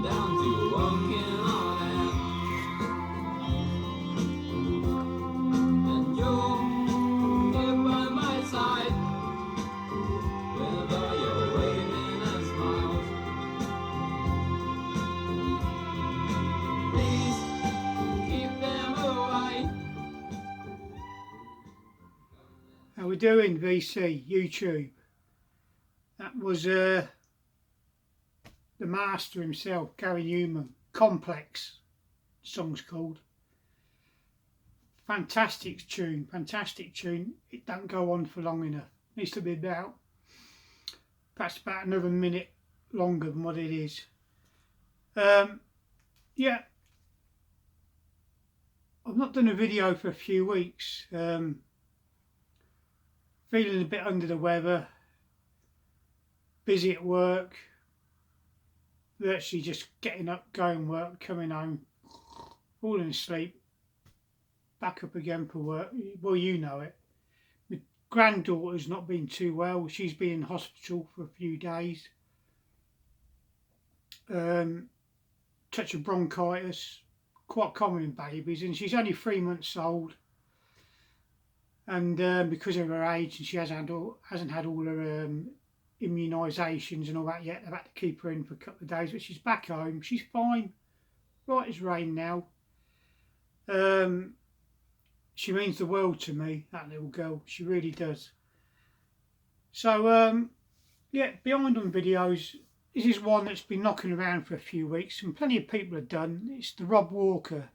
down to walking on air. And you're here by my side, whether you're waving and smiles. Please keep them away. How we doing, VC, YouTube? That was the master himself, Gary Newman. Complex, the song's called. Fantastic tune, fantastic tune. It don't go on for long enough. Needs to be perhaps about another minute longer than what it is. Yeah, I've not done a video for a few weeks. Feeling a bit under the weather, busy at work, virtually just getting up, going work, coming home, falling asleep, back up again for work. Well, you know it. My granddaughter's not been too well. She's been in hospital for a few days. Touch of bronchitis, quite common in babies, and she's only 3 months old. And because of her age, and she hasn't had all her immunisations and all that yet, they've had to keep her in for a couple of days. But she's back home. She's fine, right as rain now. She means the world to me, that little girl. She really does. So yeah, behind on videos. This is one that's been knocking around for a few weeks, and plenty of people have done. It's the Rob Walker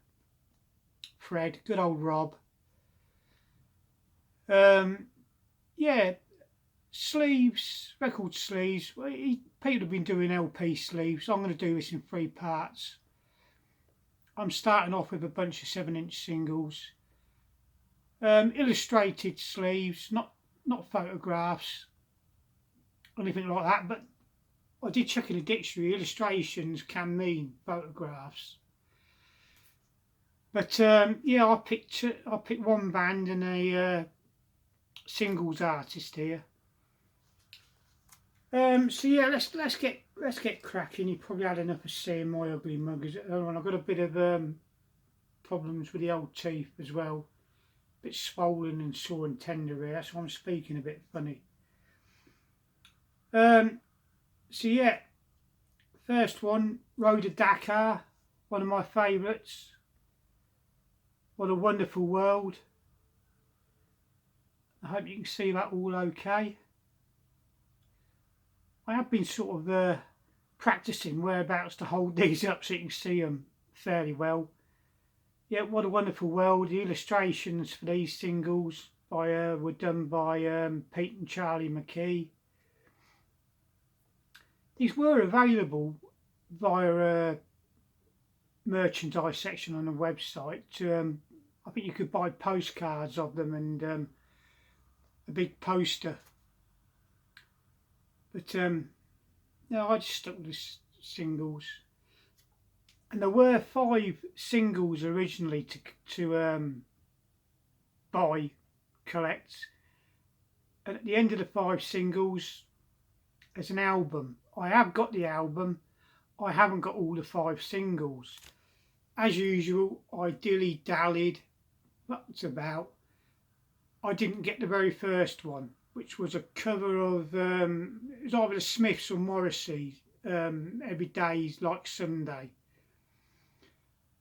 thread, good old Rob. Yeah, sleeves, record sleeves. People have been doing LP sleeves. I'm going to do this in 3 parts. I'm starting off with a bunch of 7-inch singles. Illustrated sleeves, not photographs, anything like that, but I did check in the dictionary, illustrations can mean photographs. But yeah, I picked one band and a singles artist here. So yeah, let's get cracking. You probably had enough of seeing my ugly mug. I've got a bit of problems with the old teeth as well. A bit swollen and sore and tender here. That's why I'm speaking a bit funny. So yeah, first one, Road to Dakar, one of my favourites. What a Wonderful World. I hope you can see that all okay. I have been sort of practicing whereabouts to hold these up so you can see them fairly well. Yeah, What a Wonderful World. The illustrations for these singles were done by Pete and Charlie McKee. These were available via a merchandise section on the website. I think you could buy postcards of them and a big poster. But no, I just stuck with the singles. And there were 5 singles originally to buy, collect. And at the end of the 5 singles, there's an album. I have got the album. I haven't got all the 5 singles. As usual, I dilly-dallied. That's about. I didn't get the very first one, which was a cover of, it was either the Smiths or Morrissey, Every Day's Like Sunday.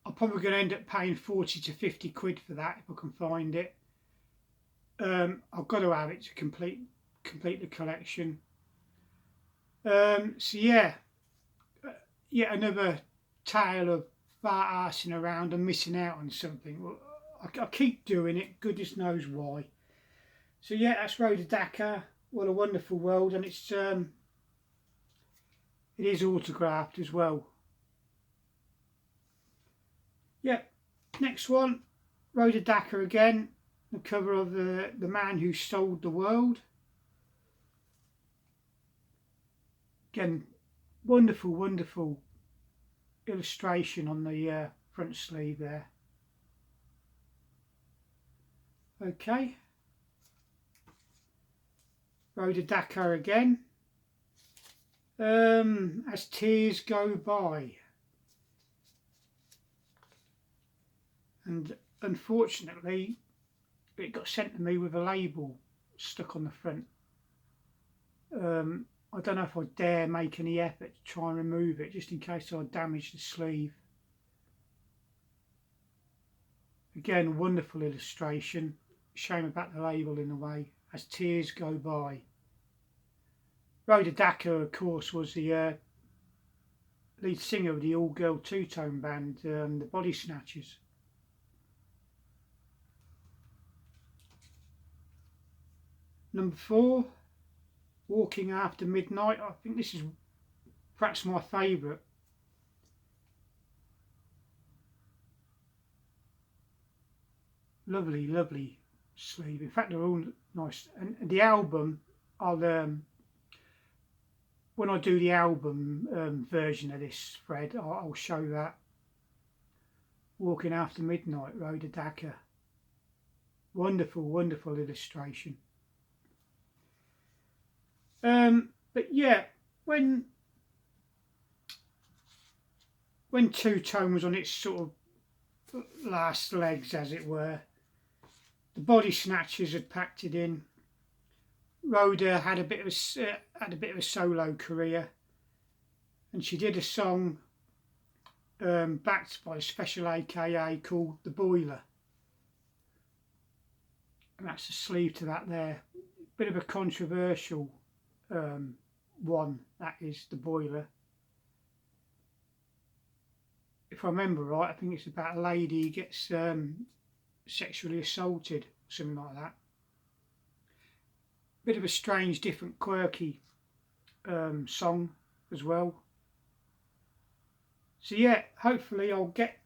I'm probably going to end up paying 40 to 50 quid for that if I can find it. I've got to have it to complete the collection. So yeah, yet another tale of fart-arsing around and missing out on something. Well, I keep doing it, goodness knows why. So yeah, that's Road to Dakar, What a Wonderful World, and it is autographed as well. Yeah, next one, Road to Dakar again, the cover of the Man Who Sold the World. Again, wonderful, wonderful illustration on the front sleeve there. Okay. Road to Dakar again. As Tears Go By. and unfortunately it got sent to me with a label stuck on the front. I don't know if I dare make any effort to try and remove it, just in case I damage the sleeve. Again, wonderful illustration. Shame about the label in a way, as tears go by. Rhoda Dakar, of course, was the lead singer of the all-girl two-tone band, the Body Snatchers. Number 4, Walking After Midnight. I think this is perhaps my favourite. Lovely, lovely sleeve. In fact, they're all nice. And the album, I'll when I do the album version of this thread, I'll show that. Walking After Midnight, Rhoda Dakar. Wonderful, wonderful illustration. But yeah, when Two Tone was on its sort of last legs, as it were, the Body Snatchers had packed it in. Rhoda had a bit of a solo career, and she did a song backed by a Special AKA called The Boiler, and that's the sleeve to that there. Bit of a controversial one, that is, The Boiler. If I remember right, I think it's about a lady who gets sexually assaulted, something like that. Bit of a strange, different, quirky song as well. So yeah, hopefully I'll get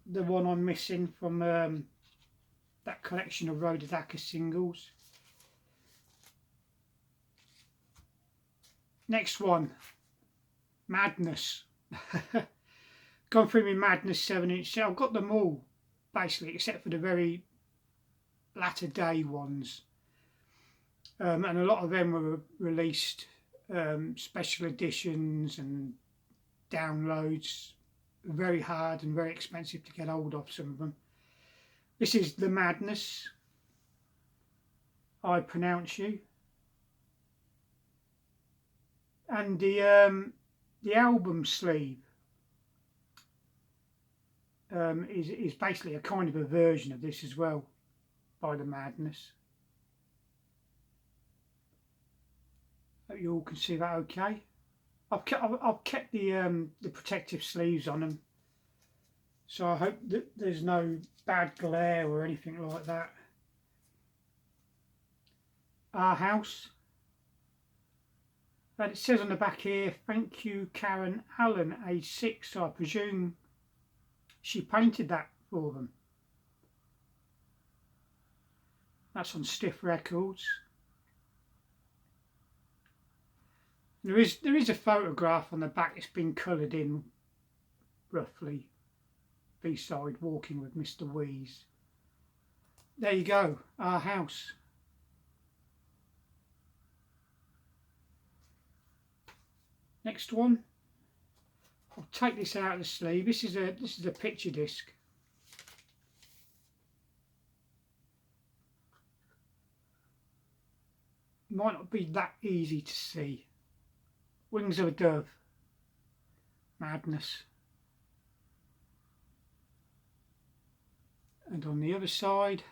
the one I'm missing from that collection of Rhoda Dakar singles. Next one, Madness. Gone through my Madness 7-inch set. I've got them all, basically, except for the very latter day ones. And a lot of them were released special editions and downloads. Very hard and very expensive to get hold of, some of them. This is the Madness, I Pronounce You. And the album sleeve is basically a kind of a version of this as well, by the Madness. Hope you all can see that okay. I've kept the protective sleeves on them, so I hope that there's no bad glare or anything like that. Our House. And it says on the back here, thank you Karen Allen, age 6, so I presume she painted that for them. That's on Stiff Records. There is a photograph on the back. It's been coloured in roughly. B-side, Walking with Mr. Wheeze. There you go, Our House. Next one. I'll take this out of the sleeve. This is a picture disc. Might not be that easy to see. Wings of a Dove. Madness. And on the other side,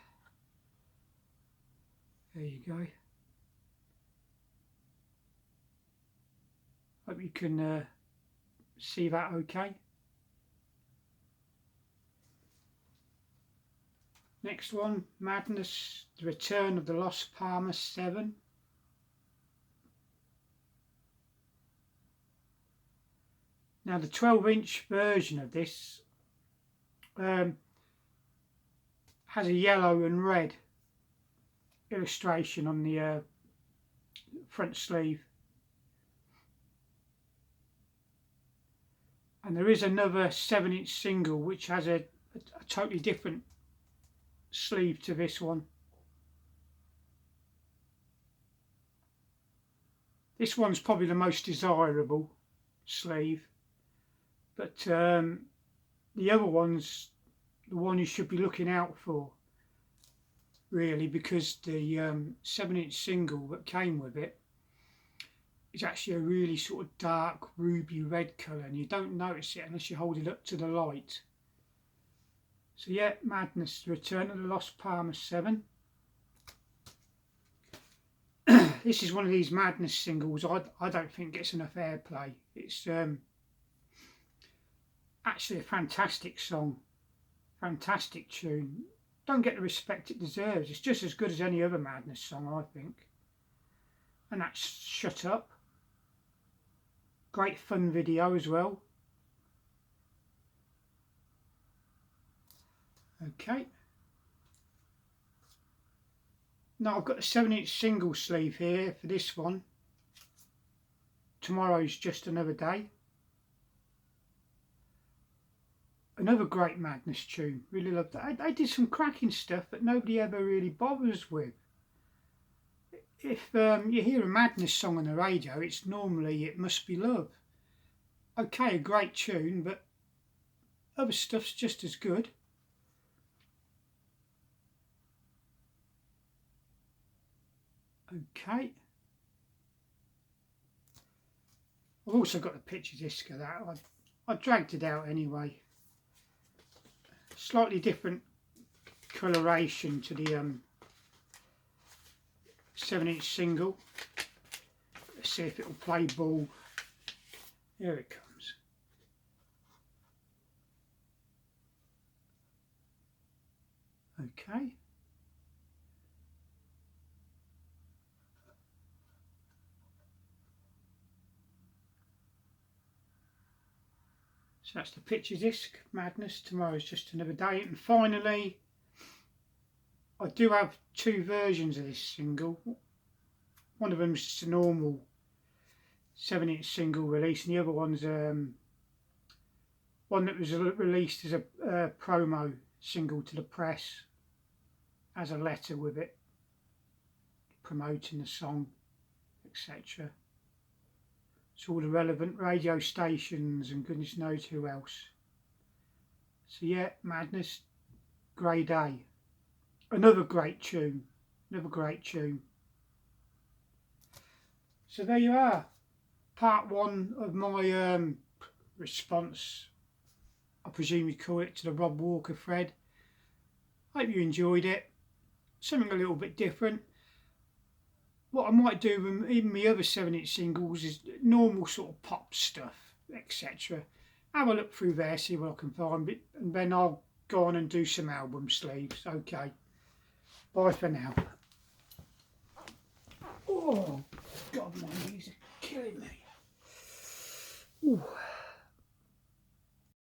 there you go. Hope you can see that okay. Next one, Madness, The Return of the Lost Palmer 7. Now the 12-inch version of this has a yellow and red illustration on the front sleeve. And there is another 7-inch single which has a totally different sleeve to this one. This one's probably the most desirable sleeve, but the other ones the one you should be looking out for, really, because the 7-inch single that came with it is actually a really sort of dark ruby red colour, and you don't notice it unless you hold it up to the light. So yeah, Madness, Return of the Lost Palmer 7. This is one of these Madness singles I don't think gets enough airplay. It's actually a fantastic song, fantastic tune. Don't get the respect it deserves. It's just as good as any other Madness song, I think. And that's Shut Up. Great fun video as well. Okay. Now I've got a 7-inch single sleeve here for this one. Tomorrow's Just Another Day. Another great Madness tune. Really loved that. They did some cracking stuff that nobody ever really bothers with. If you hear a Madness song on the radio, it's normally It Must Be Love. Okay, a great tune, but other stuff's just as good. Okay. I've also got the picture disc of that. I dragged it out anyway. Slightly different coloration to the 7-inch single. Let's see if it'll play ball. Here it comes. Okay. So that's the picture disc, Madness, Tomorrow's Just Another Day. And finally, I do have two versions of this single. One of them is just a normal 7-inch single release, and the other one's one that was released as a promo single to the press, as a letter with it, promoting the song, etc. to all the relevant radio stations and goodness knows who else. So yeah, Madness, Grey Day. Another great tune. Another great tune. So there you are. Part one of my response, I presume you call it, to the Rob Walker thread. Hope you enjoyed it. Something a little bit different. What I might do with even my other 7-inch singles is normal sort of pop stuff, etc. Have a look through there, see what I can find, and then I'll go on and do some album sleeves. Okay, bye for now. Oh, God, my music.